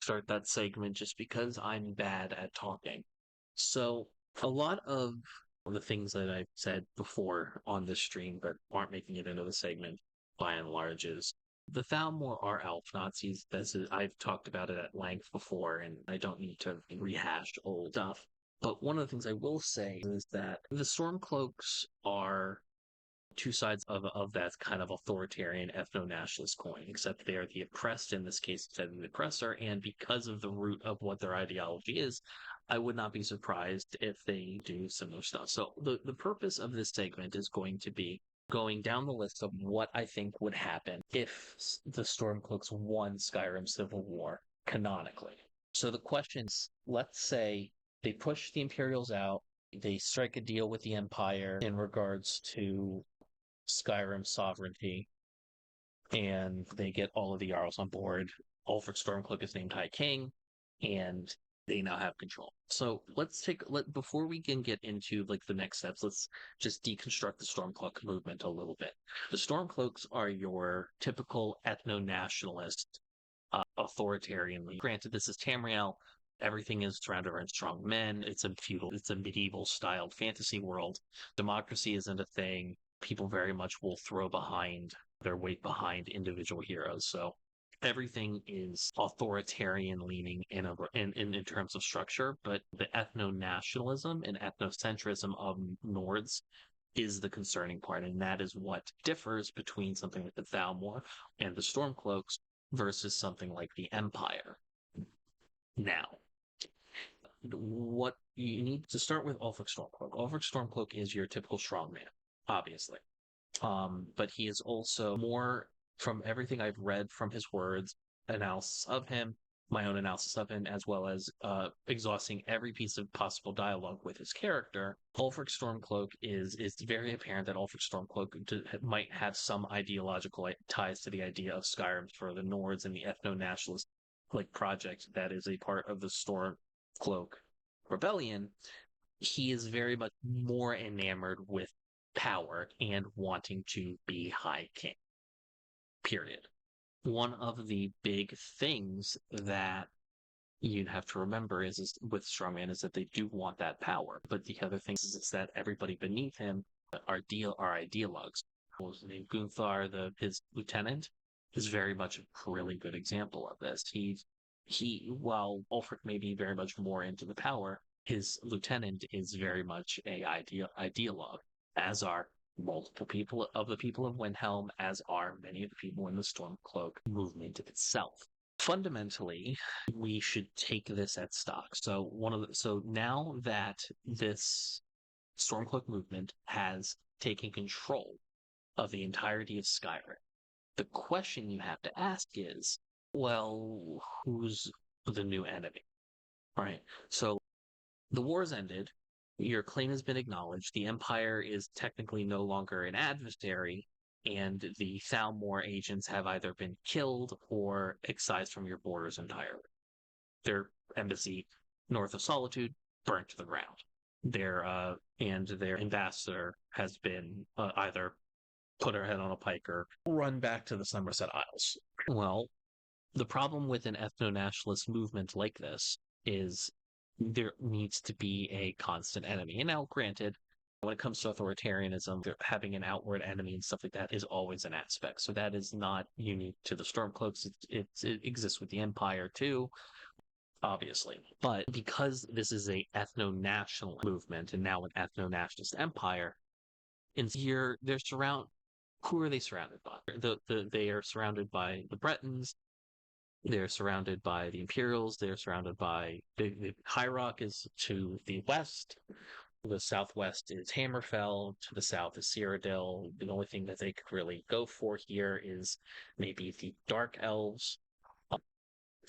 start that segment just because I'm bad at talking. So, a lot of the things that I've said before on this stream but aren't making it into the segment by and large is the Thalmor are elf Nazis. I've talked about it at length before, and I don't need to rehash old stuff. But one of the things I will say is that the Stormcloaks are two sides of that kind of authoritarian ethno-nationalist coin, except they are the oppressed in this case instead of the oppressor, and because of the root of what their ideology is, I would not be surprised if they do similar stuff. So the purpose of this segment is going to be going down the list of what I think would happen if the Stormcloaks won Skyrim Civil War canonically. So the question is, let's say they push the Imperials out, they strike a deal with the Empire in regards to Skyrim sovereignty, and they get all of the Jarls on board. Ulfric Stormcloak is named High King, and they now have control. So before we can get into like the next steps, let's just deconstruct the Stormcloak movement a little bit. The Stormcloaks are your typical ethno-nationalist, authoritarian league. Granted, this is Tamriel. Everything is surrounded around strong men. It's a medieval styled fantasy world. Democracy isn't a thing. People very much will throw their weight behind individual heroes. So everything is authoritarian leaning in terms of structure, but the ethno-nationalism and ethnocentrism of Nords is the concerning part, and that is what differs between something like the Thalmor and the Stormcloaks versus something like the Empire. Now, what you need to start with Ulfric Stormcloak. Ulfric Stormcloak is your typical strongman, obviously. But he is also more, from everything I've read from his words, analysis of him, my own analysis of him, as well as exhausting every piece of possible dialogue with his character. Ulfric Stormcloak is very apparent that Ulfric Stormcloak might have some ideological ties to the idea of Skyrim for the Nords and the ethno-nationalist project that is a part of the Stormcloak rebellion. He is very much more enamored with power and wanting to be High King. Period. One of the big things that you'd have to remember is with strongman is that they do want that power, but the other thing is that everybody beneath him are ideologues. What was his name? Gunther, his lieutenant, is very much a really good example of this. While Ulfric may be very much more into the power, his lieutenant is very much a ideologue, as are multiple people of Windhelm, as are many of the people in the Stormcloak movement itself. Fundamentally, we should take this at stock. So now that this Stormcloak movement has taken control of the entirety of Skyrim, the question you have to ask is, well, who's the new enemy? All right. So the war's ended. Your claim has been acknowledged. The Empire is technically no longer an adversary, and the Thalmor agents have either been killed or excised from your borders entirely. Their embassy north of Solitude burnt to the ground. Their ambassador has been either put her head on a pike or run back to the Somerset Isles. Well, the problem with an ethno-nationalist movement like this is there needs to be a constant enemy. And now, granted, when it comes to authoritarianism, having an outward enemy and stuff like that is always an aspect. So that is not unique to the Stormcloaks. It exists with the Empire too, obviously. But because this is a ethno-national movement and now an ethno-nationalist empire, who are they surrounded by? They are surrounded by the Bretons. They're surrounded by the Imperials. They're surrounded by the High Rock is to the west. The southwest is Hammerfell. To the south is Cyrodiil. The only thing that they could really go for here is maybe the Dark Elves.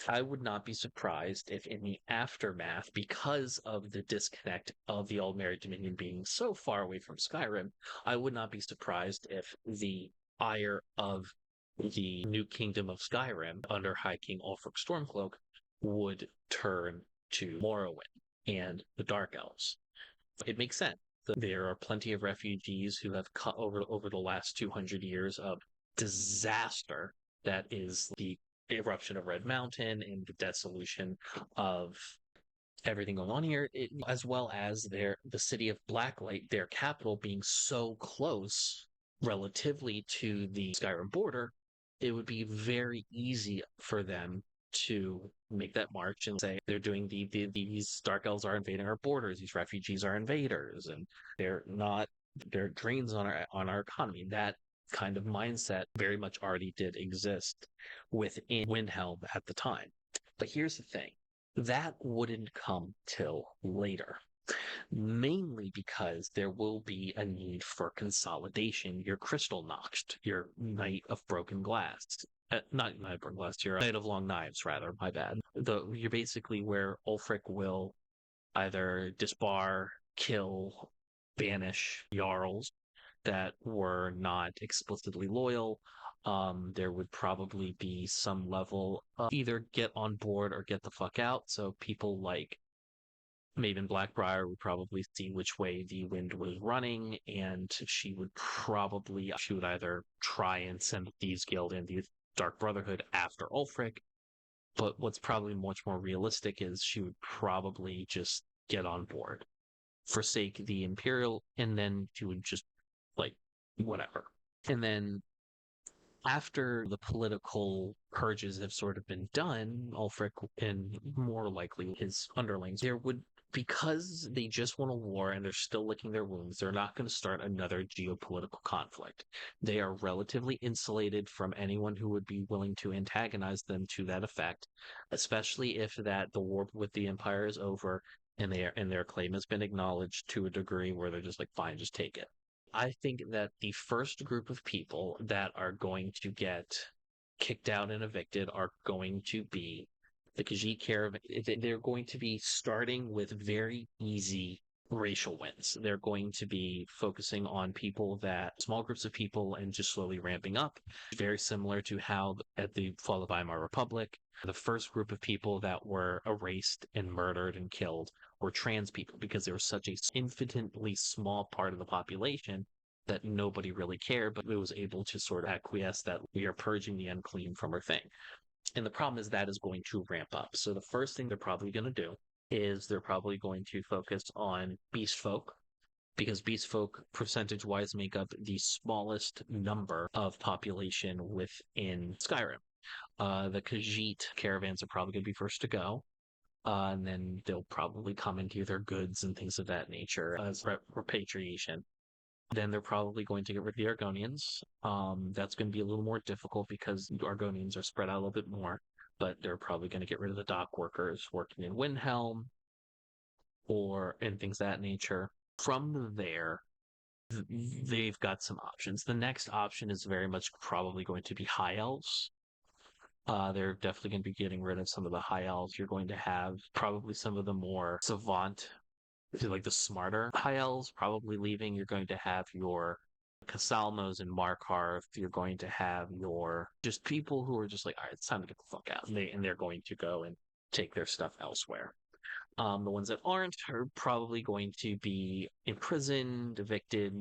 I would not be surprised if in the aftermath, because of the disconnect of the Aldmeri Dominion being so far away from Skyrim, I would not be surprised if the ire of the new kingdom of Skyrim under High King Ulfric Stormcloak would turn to Morrowind and the Dark Elves. It makes sense. There are plenty of refugees who have come over the last 200 years of disaster that is the eruption of Red Mountain and the dissolution of everything going on here, as well as the city of Blacklight, their capital, being so close relatively to the Skyrim border, it would be very easy for them to make that march and say they're doing these dark elves are invading our borders, these refugees are invaders, and they're not they're drains on our economy. That kind of mindset very much already did exist within Windhelm at the time. But here's the thing, that wouldn't come till later, mainly because there will be a need for consolidation. Your Crystal Noxed, your Knight of Broken Glass, not Knight of Broken Glass, your Knight of Long Knives, rather, my bad. You're basically where Ulfric will either disbar, kill, banish Jarls that were not explicitly loyal. There would probably be some level of either get on board or get the fuck out. So people like Maven Blackbriar would probably see which way the wind was running, and she would either try and send the Thieves Guild and the Dark Brotherhood after Ulfric, but what's probably much more realistic is she would probably just get on board, forsake the Imperial, and then she would just, like, whatever. And then after the political purges have sort of been done, Ulfric and more likely his underlings, because they just won a war and they're still licking their wounds, they're not going to start another geopolitical conflict. They are relatively insulated from anyone who would be willing to antagonize them to that effect, especially if the war with the Empire is over and their claim has been acknowledged to a degree where they're just like, fine, just take it. I think that the first group of people that are going to get kicked out and evicted are going to be the Khajiit Caravan. They're going to be starting with very easy racial wins. They're going to be focusing on small groups of people, and just slowly ramping up. Very similar to how at the fall of Weimar Republic, the first group of people that were erased and murdered and killed were trans people, because they were such a infinitely small part of the population that nobody really cared, but it was able to sort of acquiesce that we are purging the unclean from our thing. And the problem is that is going to ramp up. So the first thing they're probably going to do is they're probably going to focus on beast folk, because beast folk percentage-wise make up the smallest number of population within Skyrim. The Khajiit caravans are probably going to be first to go. And then they'll probably come into their goods and things of that nature as repatriation. Then they're probably going to get rid of the Argonians. That's going to be a little more difficult because Argonians are spread out a little bit more, but they're probably going to get rid of the dock workers working in Windhelm and things of that nature. From there, they've got some options. The next option is very much probably going to be High Elves. They're definitely going to be getting rid of some of the High Elves. You're going to have probably some of the more savant, like the smarter High Elves probably leaving. You're going to have your Casalmos and Markarth. You're going to have your just people who are just like, all right, it's time to get the fuck out. And they're going to go and take their stuff elsewhere. The ones that aren't are probably going to be imprisoned, evicted,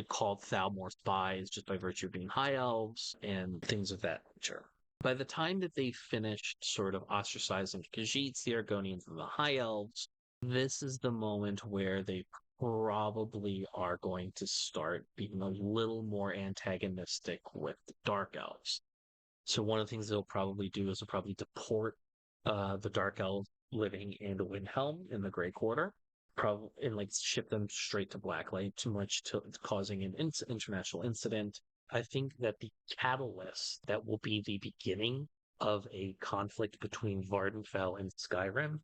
called Thalmor spies just by virtue of being High Elves and things of that nature. By the time that they finished sort of ostracizing the Khajiits, the Argonians, and the High Elves, this is the moment where they probably are going to start being a little more antagonistic with the Dark Elves. So one of the things they'll probably do is they'll probably deport the Dark Elves living in Windhelm in the Grey Quarter, probably, and like ship them straight to Blacklight, too much to causing an international incident. I think that the catalyst that will be the beginning of a conflict between Vardenfell and Skyrim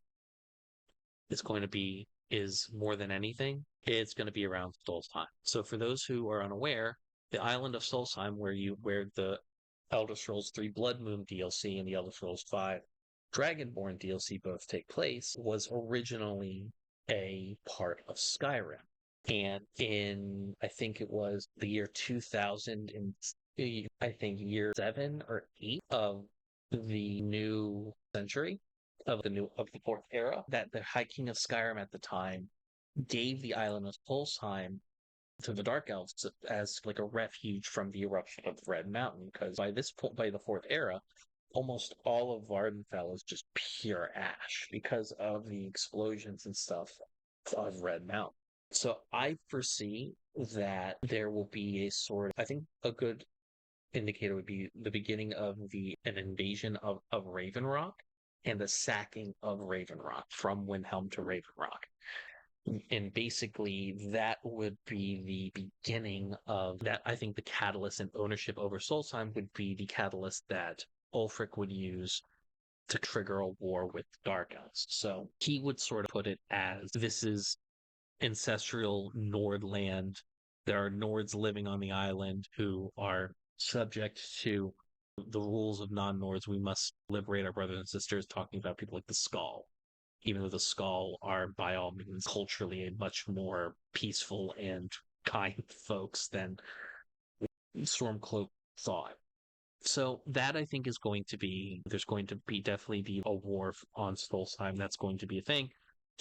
is more than anything, it's going to be around Solstheim. So for those who are unaware, the island of Solstheim, where the Elder Scrolls 3 Blood Moon DLC and the Elder Scrolls 5 Dragonborn DLC both take place, was originally a part of Skyrim. And in, I think it was the year 2000, and I think year 7 or 8 of the new century, of the fourth era, that the High King of Skyrim at the time gave the island of Solstheim to the Dark Elves as like a refuge from the eruption of the Red Mountain, because by this point, by the fourth era, almost all of Vardenfell is just pure ash because of the explosions and stuff of Red Mountain. So I foresee that there will be a sort I think a good indicator would be the beginning of an invasion of Raven Rock and the sacking of Raven Rock from Windhelm to Raven Rock. And basically, that would be the beginning of that. I think the catalyst and ownership over Solstheim would be the catalyst that Ulfric would use to trigger a war with Dark Elves. So he would sort of put it as this is ancestral Nord land. There are Nords living on the island who are subject to the rules of non-Nords. We must liberate our brothers and sisters, talking about people like the Skull, even though the Skull are by all means culturally a much more peaceful and kind folks than Stormcloak thought. So that I think is going to be there's going to be definitely be a war on Stolzheim. That's going to be a thing.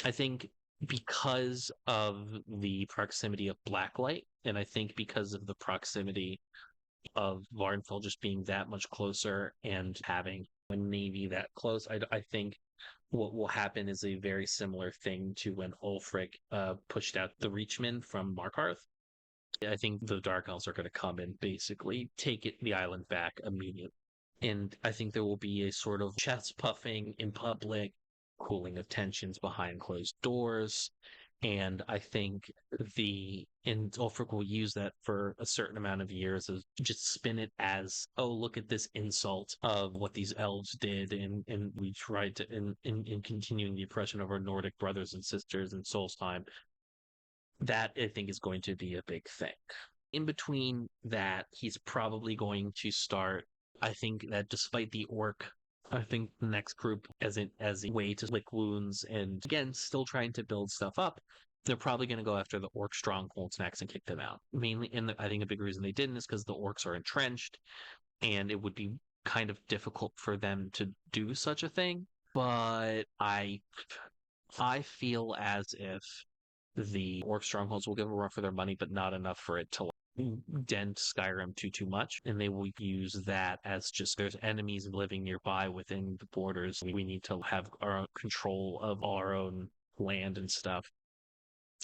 I think because of the proximity of Blacklight, and I think because of the proximity of Vardenfell just being that much closer and having a navy that close, I think what will happen is a very similar thing to when Ulfric pushed out the Reachmen from Markarth. I think the Dark Elves are going to come and basically the island back immediately. And I think there will be a sort of chest puffing in public, cooling of tensions behind closed doors. And I think and Ulfric will use that for a certain amount of years as just spin it as, oh, look at this insult of what these elves did. And we tried to, in continuing the oppression of our Nordic brothers and sisters in Solstheim. That I think is going to be a big thing. In between that, he's probably going to start. I think that despite the orc, I think the next group, as a way to lick wounds and again, still trying to build stuff up, they're probably going to go after the orc strongholds next and kick them out. Mainly, and I think a big reason they didn't is because the orcs are entrenched, and it would be kind of difficult for them to do such a thing. But I feel as if the orc strongholds will give a run for their money, but not enough for it to dent Skyrim too much. And they will use that as just there's enemies living nearby within the borders. We need to have our own control of our own land and stuff.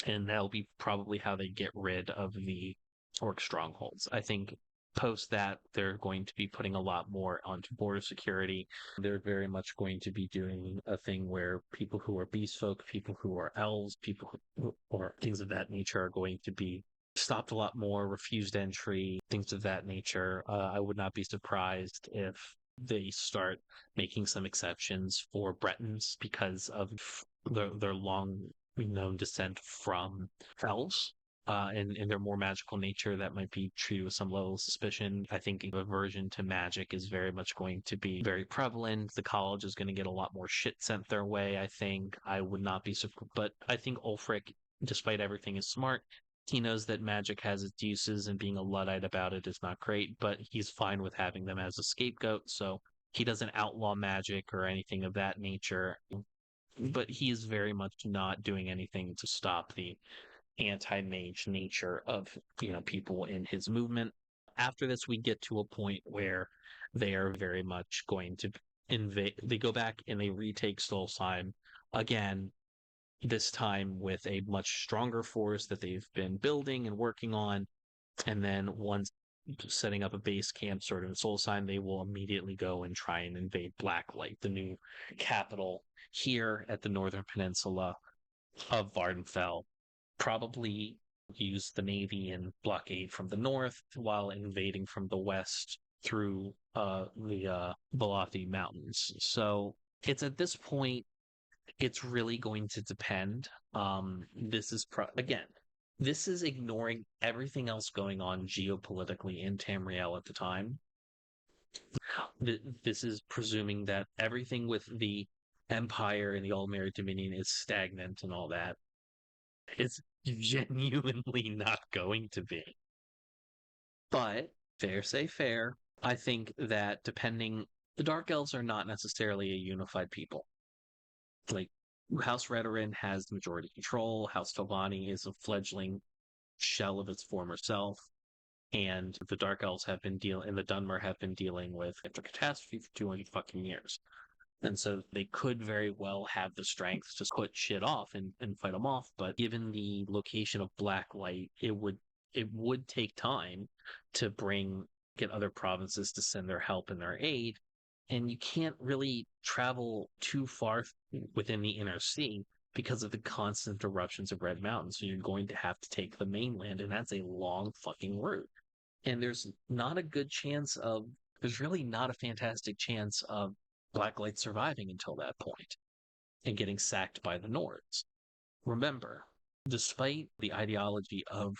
And that'll be probably how they get rid of the orc strongholds. I think post that, they're going to be putting a lot more onto border security. They're very much going to be doing a thing where people who are beast folk, people who are elves, people who, or things of that nature are going to be stopped a lot more, refused entry, things of that nature. I would not be surprised if they start making some exceptions for Bretons because of their long known descent from elves and their more magical nature that might be treated with some level of suspicion. I think aversion to magic is very much going to be very prevalent. The college is going to get a lot more shit sent their way. I think I would not be surprised, but I think Ulfric, despite everything, is smart. He knows that magic has its uses and being a Luddite about it is not great, but he's fine with having them as a scapegoat. So he doesn't outlaw magic or anything of that nature, but he is very much not doing anything to stop the anti-mage nature of people in his movement. After this, we get to a point where they are very much going to invade. They go back and they retake Solstheim again, this time with a much stronger force that they've been building and working on. And then once setting up a base camp sort of in Solstheim, they will immediately go and try and invade Blacklight, the new capital here at the northern peninsula of Vardenfell. Probably use the navy and blockade from the north while invading from the west through the Balathi Mountains. So it's at this point, it's really going to depend. This is again, this is ignoring everything else going on geopolitically in Tamriel at the time. This is presuming that everything with the Empire and the Aldmeri Dominion is stagnant and all that. It's genuinely not going to be. But fair say fair. I think that the Dark Elves are not necessarily a unified people. Like, House Redoran has the majority control. House Tobani is a fledgling shell of its former self. and the Dark Elves have been dealing, and the Dunmer have been dealing with after catastrophe for 200 fucking years. And so they could very well have the strength to put shit off and fight them off. But given the location of Blacklight, it would take time to get other provinces to send their help and their aid. And you can't really travel too far within the inner sea because of the constant eruptions of Red Mountain. So you're going to have to take the mainland, and that's a long fucking route. And there's really not a fantastic chance of Blacklight surviving until that point and getting sacked by the Nords. Remember, despite the ideology of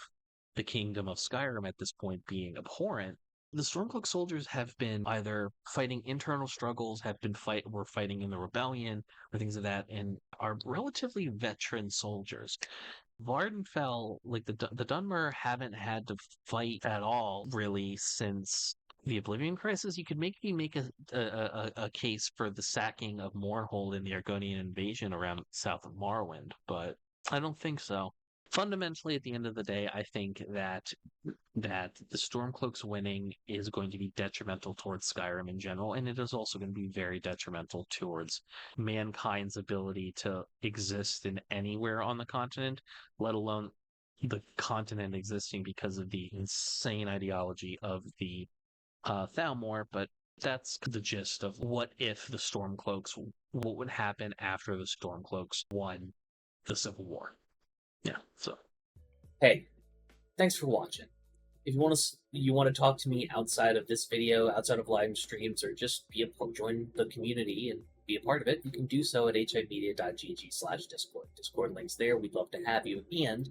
the Kingdom of Skyrim at this point being abhorrent, the Stormcloak soldiers have been either fighting internal struggles, were fighting in the rebellion, or things of that, and are relatively veteran soldiers. Vardenfell, like the Dunmer, haven't had to fight at all really since the Oblivion Crisis. You could maybe make a case for the sacking of Mournhold in the Argonian invasion around south of Morrowind, but I don't think so. Fundamentally, at the end of the day, I think that the Stormcloaks winning is going to be detrimental towards Skyrim in general, and it is also going to be very detrimental towards mankind's ability to exist in anywhere on the continent, let alone the continent existing because of the insane ideology of the Thalmor. But that's the gist of what would happen after the Stormcloaks won the Civil War. Yeah, so. Hey, thanks for watching. If you want to talk to me outside of this video, outside of live streams, or just join the community and be a part of it, you can do so at HIMediaTV/Discord. Discord links there. We'd love to have you. And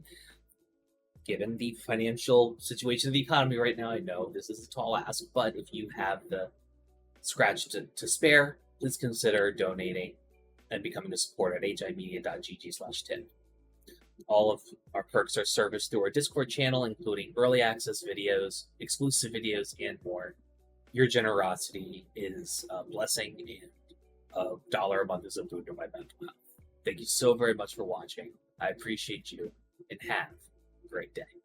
given the financial situation of the economy right now, I know this is a tall ask, but if you have the scratch to spare, please consider donating and becoming a supporter at HIMedia.gg/tip. All of our perks are serviced through our Discord channel, including early access videos, exclusive videos, and more. Your generosity is a blessing, and $1 a month is a boon to my mental health. Thank you so very much for watching. I appreciate you, and have a great day.